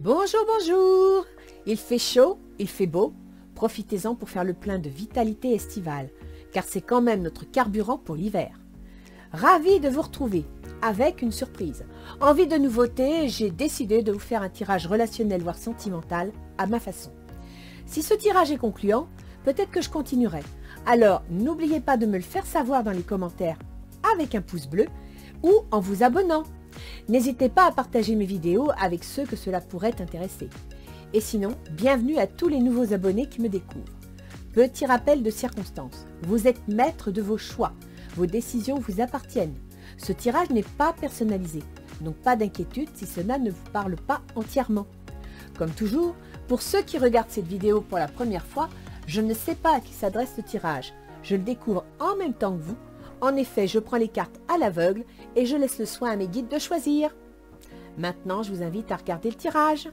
Bonjour, bonjour. Il fait chaud, il fait beau. Profitez-en pour faire le plein de vitalité estivale, car c'est quand même notre carburant pour l'hiver. Ravi de vous retrouver avec une surprise. Envie de nouveauté, j'ai décidé de vous faire un tirage relationnel voire sentimental à ma façon. Si ce tirage est concluant, peut-être que je continuerai. Alors n'oubliez pas de me le faire savoir dans les commentaires avec un pouce bleu ou en vous abonnant. N'hésitez pas à partager mes vidéos avec ceux que cela pourrait intéresser. Et sinon, bienvenue à tous les nouveaux abonnés qui me découvrent. Petit rappel de circonstance, vous êtes maître de vos choix, vos décisions vous appartiennent. Ce tirage n'est pas personnalisé, donc pas d'inquiétude si cela ne vous parle pas entièrement. Comme toujours, pour ceux qui regardent cette vidéo pour la première fois, je ne sais pas à qui s'adresse ce tirage. Je le découvre en même temps que vous. En effet, je prends les cartes à l'aveugle et je laisse le soin à mes guides de choisir. Maintenant, je vous invite à regarder le tirage.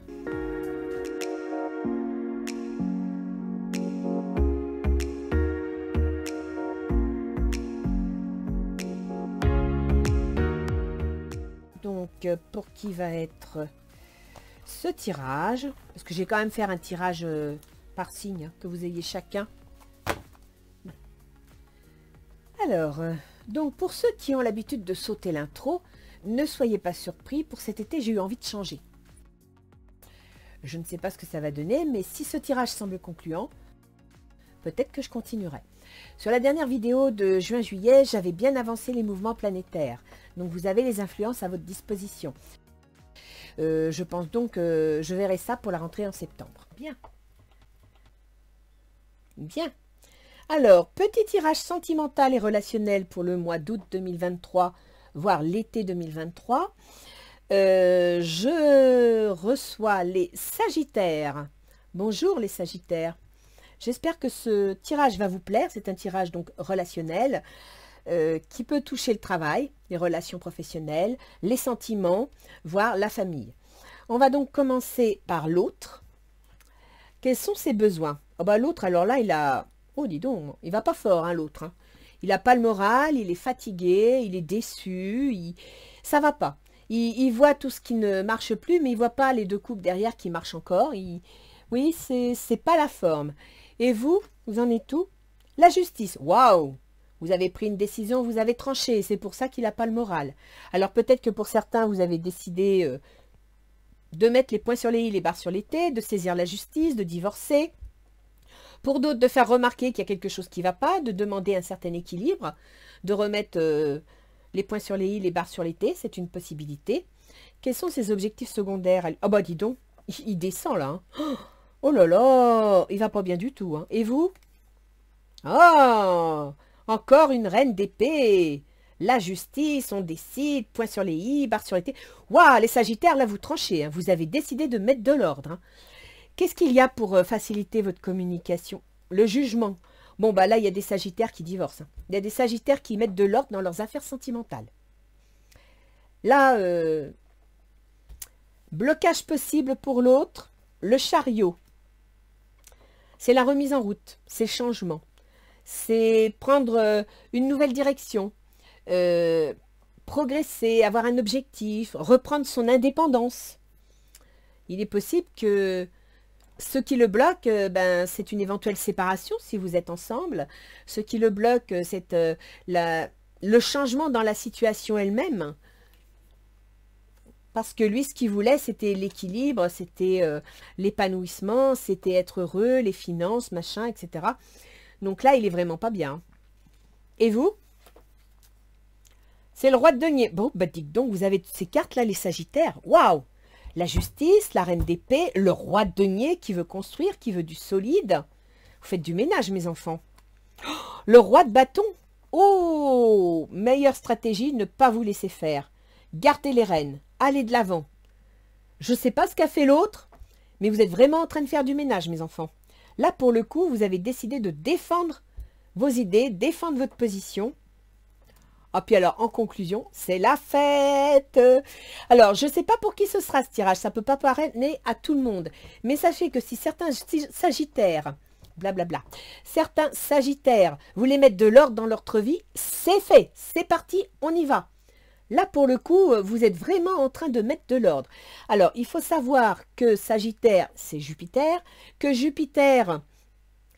Donc, pour qui va être ce tirage? Parce que j'ai quand même faire un tirage par signe, hein, que vous ayez chacun. Alors, donc pour ceux qui ont l'habitude de sauter l'intro, ne soyez pas surpris, pour cet été j'ai eu envie de changer. Je ne sais pas ce que ça va donner, mais si ce tirage semble concluant, peut-être que je continuerai. Sur la dernière vidéo de juin-juillet, j'avais bien avancé les mouvements planétaires, donc vous avez les influences à votre disposition. Je pense donc que je verrai ça pour la rentrée en septembre. Bien. Bien. Alors, petit tirage sentimental et relationnel pour le mois d'août 2023, voire l'été 2023. Je reçois les Sagittaires. Bonjour les Sagittaires. J'espère que ce tirage va vous plaire. C'est un tirage donc relationnel qui peut toucher le travail, les relations professionnelles, les sentiments, voire la famille. On va donc commencer par l'autre. Quels sont ses besoins? Oh bah, l'autre, alors là, il a... Oh, dis donc, il va pas fort, hein, l'autre. Hein. Il n'a pas le moral, il est fatigué, il est déçu, ça va pas. Il voit tout ce qui ne marche plus, mais il voit pas les deux couples derrière qui marchent encore. Oui, c'est pas la forme. Et vous en êtes où? La justice, waouh! Vous avez pris une décision, vous avez tranché, c'est pour ça qu'il n'a pas le moral. Alors peut-être que pour certains, vous avez décidé de mettre les points sur les i, les barres sur les t, de saisir la justice, de divorcer. Pour d'autres, de faire remarquer qu'il y a quelque chose qui ne va pas, de demander un certain équilibre, de remettre les points sur les i, les barres sur les t, c'est une possibilité. Quels sont ses objectifs secondaires? Ah bah dis donc, il descend là. Hein. Oh là là, il va pas bien du tout. Hein. Et vous? Oh, encore une reine d'épée. La justice, on décide, points sur les i, barres sur les t. Waouh, les Sagittaires, là vous tranchez, hein. Vous avez décidé de mettre de l'ordre. Hein. Qu'est-ce qu'il y a pour faciliter votre communication? Le jugement. Bon, bah là, il y a des Sagittaires qui divorcent. Hein. Il y a des Sagittaires qui mettent de l'ordre dans leurs affaires sentimentales. Là, blocage possible pour l'autre. Le chariot. C'est la remise en route. C'est le changement. C'est prendre une nouvelle direction. Progresser, avoir un objectif. Reprendre son indépendance. Il est possible que... Ce qui le bloque, c'est une éventuelle séparation si vous êtes ensemble. Ce qui le bloque, c'est le changement dans la situation elle-même. Parce que lui, ce qu'il voulait, c'était l'équilibre, c'était l'épanouissement, c'était être heureux, les finances, machin, etc. Donc là, il est vraiment pas bien. Et vous? C'est le roi de denier. Bon, bah dites donc, vous avez toutes ces cartes-là, les Sagittaires. Waouh! La justice, la reine d'épée, le roi de denier qui veut construire, qui veut du solide. Vous faites du ménage, mes enfants. Oh, le roi de bâton. Oh, meilleure stratégie, ne pas vous laisser faire. Gardez les rênes, allez de l'avant. Je ne sais pas ce qu'a fait l'autre, mais vous êtes vraiment en train de faire du ménage, mes enfants. Là, pour le coup, vous avez décidé de défendre vos idées, défendre votre position. Ah, puis alors, en conclusion, c'est la fête. Alors, je ne sais pas pour qui ce sera ce tirage, ça ne peut pas paraître à tout le monde. Mais sachez que si certains Sagittaires, blablabla, certains Sagittaires voulaient mettre de l'ordre dans leur vie, c'est fait, c'est parti, on y va. Là, pour le coup, vous êtes vraiment en train de mettre de l'ordre. Alors, il faut savoir que Sagittaire, c'est Jupiter, que Jupiter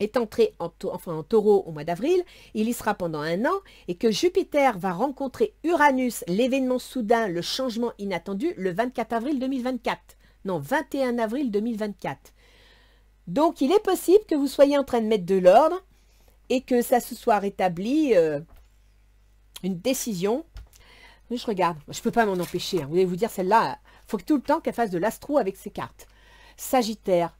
est entré en taureau au mois d'avril, il y sera pendant 1 an, et que Jupiter va rencontrer Uranus, l'événement soudain, le changement inattendu, le 24 avril 2024. Non, 21 avril 2024. Donc, il est possible que vous soyez en train de mettre de l'ordre et que ça se soit rétabli, une décision. Je regarde, je ne peux pas m'en empêcher. Hein. Vous allez vous dire, celle-là, il faut que tout le temps qu'elle fasse de l'astro avec ses cartes. Sagittaire,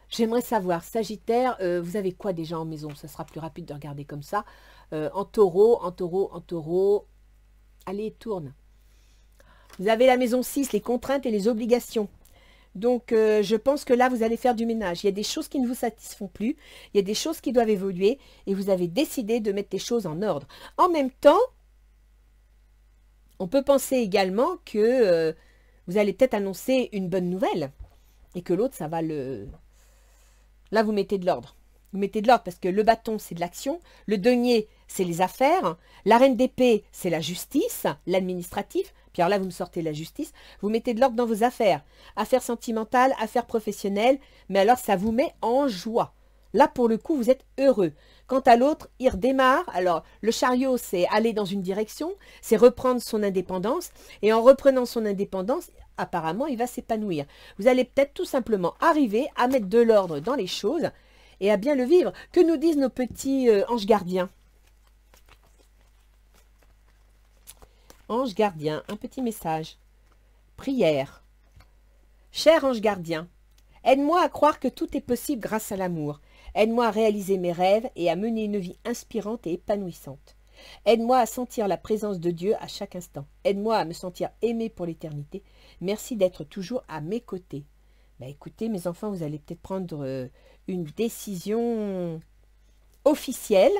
j'aimerais savoir, Sagittaire, vous avez quoi déjà en maison? Ça sera plus rapide de regarder comme ça. En taureau. Allez, tourne. Vous avez la maison 6, les contraintes et les obligations. Donc, je pense que là, vous allez faire du ménage. Il y a des choses qui ne vous satisfont plus. Il y a des choses qui doivent évoluer. Et vous avez décidé de mettre les choses en ordre. En même temps, on peut penser également que vous allez peut-être annoncer une bonne nouvelle. Et que l'autre, ça va le... Là, vous mettez de l'ordre. Vous mettez de l'ordre parce que le bâton, c'est de l'action. Le denier, c'est les affaires. La reine d'épée, c'est la justice, l'administratif. Puis alors là, vous me sortez la justice. Vous mettez de l'ordre dans vos affaires. Affaires sentimentales, affaires professionnelles. Mais alors, ça vous met en joie. Là, pour le coup, vous êtes heureux. Quant à l'autre, il redémarre. Alors, le chariot, c'est aller dans une direction. C'est reprendre son indépendance. Et en reprenant son indépendance, apparemment, il va s'épanouir. Vous allez peut-être tout simplement arriver à mettre de l'ordre dans les choses et à bien le vivre. Que nous disent nos petits anges gardiens? Ange gardien, un petit message. Prière. Cher ange gardien, aide-moi à croire que tout est possible grâce à l'amour. Aide-moi à réaliser mes rêves et à mener une vie inspirante et épanouissante. Aide-moi à sentir la présence de Dieu à chaque instant. Aide-moi à me sentir aimé pour l'éternité. Merci d'être toujours à mes côtés. Ben écoutez, mes enfants, vous allez peut-être prendre une décision officielle,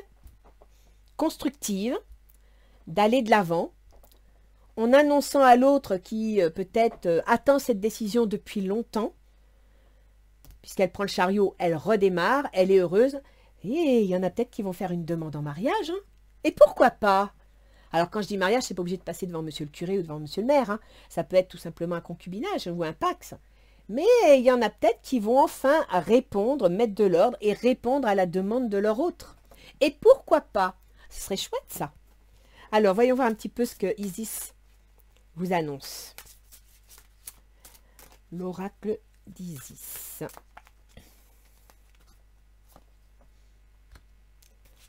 constructive, d'aller de l'avant, en annonçant à l'autre qui peut-être attend cette décision depuis longtemps, puisqu'elle prend le chariot, elle redémarre, elle est heureuse, et il y en a peut-être qui vont faire une demande en mariage, hein. Et pourquoi pas? Alors quand je dis mariage, c'est pas obligé de passer devant monsieur le curé ou devant monsieur le maire, hein. Ça peut être tout simplement un concubinage ou un pax. Mais il y en a peut-être qui vont enfin répondre, mettre de l'ordre et répondre à la demande de leur autre. Et pourquoi pas? Ce serait chouette ça. Alors voyons voir un petit peu ce que Isis vous annonce. L'oracle d'Isis.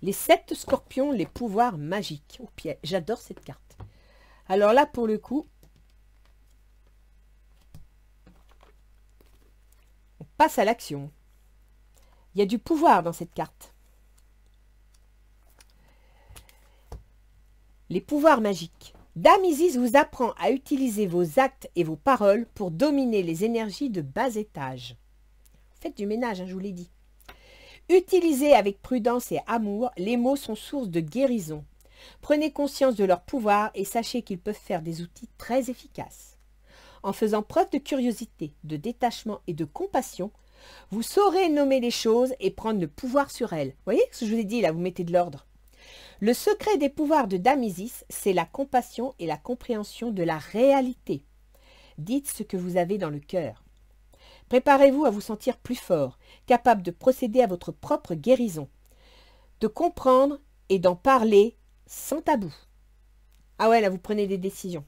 Les 7 scorpions, les pouvoirs magiques. Oh, j'adore cette carte. Alors là, pour le coup, on passe à l'action. Il y a du pouvoir dans cette carte. Les pouvoirs magiques. Dame Isis vous apprend à utiliser vos actes et vos paroles pour dominer les énergies de bas étage. Faites du ménage, hein, je vous l'ai dit. Utilisez avec prudence et amour, les mots sont source de guérison. Prenez conscience de leur pouvoir et sachez qu'ils peuvent faire des outils très efficaces. En faisant preuve de curiosité, de détachement et de compassion, vous saurez nommer les choses et prendre le pouvoir sur elles. Vous voyez ce que je vous ai dit là, vous mettez de l'ordre. Le secret des pouvoirs de Dame Isis, c'est la compassion et la compréhension de la réalité. Dites ce que vous avez dans le cœur. Préparez-vous à vous sentir plus fort, capable de procéder à votre propre guérison, de comprendre et d'en parler sans tabou. Ah ouais, là, vous prenez des décisions.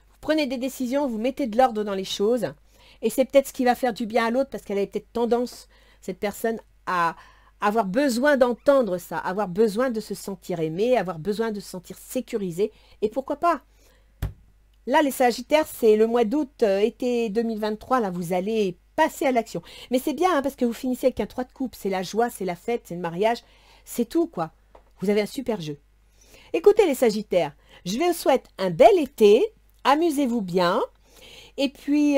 Vous prenez des décisions, vous mettez de l'ordre dans les choses, et c'est peut-être ce qui va faire du bien à l'autre, parce qu'elle avait peut-être tendance, cette personne, à avoir besoin d'entendre ça, avoir besoin de se sentir aimé, avoir besoin de se sentir sécurisé, et pourquoi pas? Là, les Sagittaires, c'est le mois d'août, été 2023, là, vous allez passer à l'action. Mais c'est bien, hein, parce que vous finissez avec un 3 de coupe, c'est la joie, c'est la fête, c'est le mariage, c'est tout, quoi. Vous avez un super jeu. Écoutez, les Sagittaires, je vous souhaite un bel été, amusez-vous bien, et puis,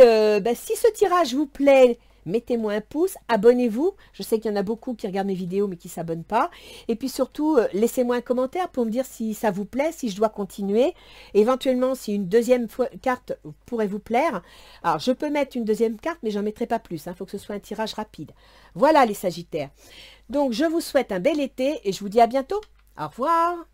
si ce tirage vous plaît, mettez-moi un pouce, abonnez-vous. Je sais qu'il y en a beaucoup qui regardent mes vidéos mais qui ne s'abonnent pas. Et puis surtout, laissez-moi un commentaire pour me dire si ça vous plaît, si je dois continuer. Éventuellement, si une deuxième carte pourrait vous plaire. Alors, je peux mettre une deuxième carte, mais j'en mettrai pas plus. Il faut que ce soit un tirage rapide. Voilà les Sagittaires. Donc, je vous souhaite un bel été et je vous dis à bientôt. Au revoir.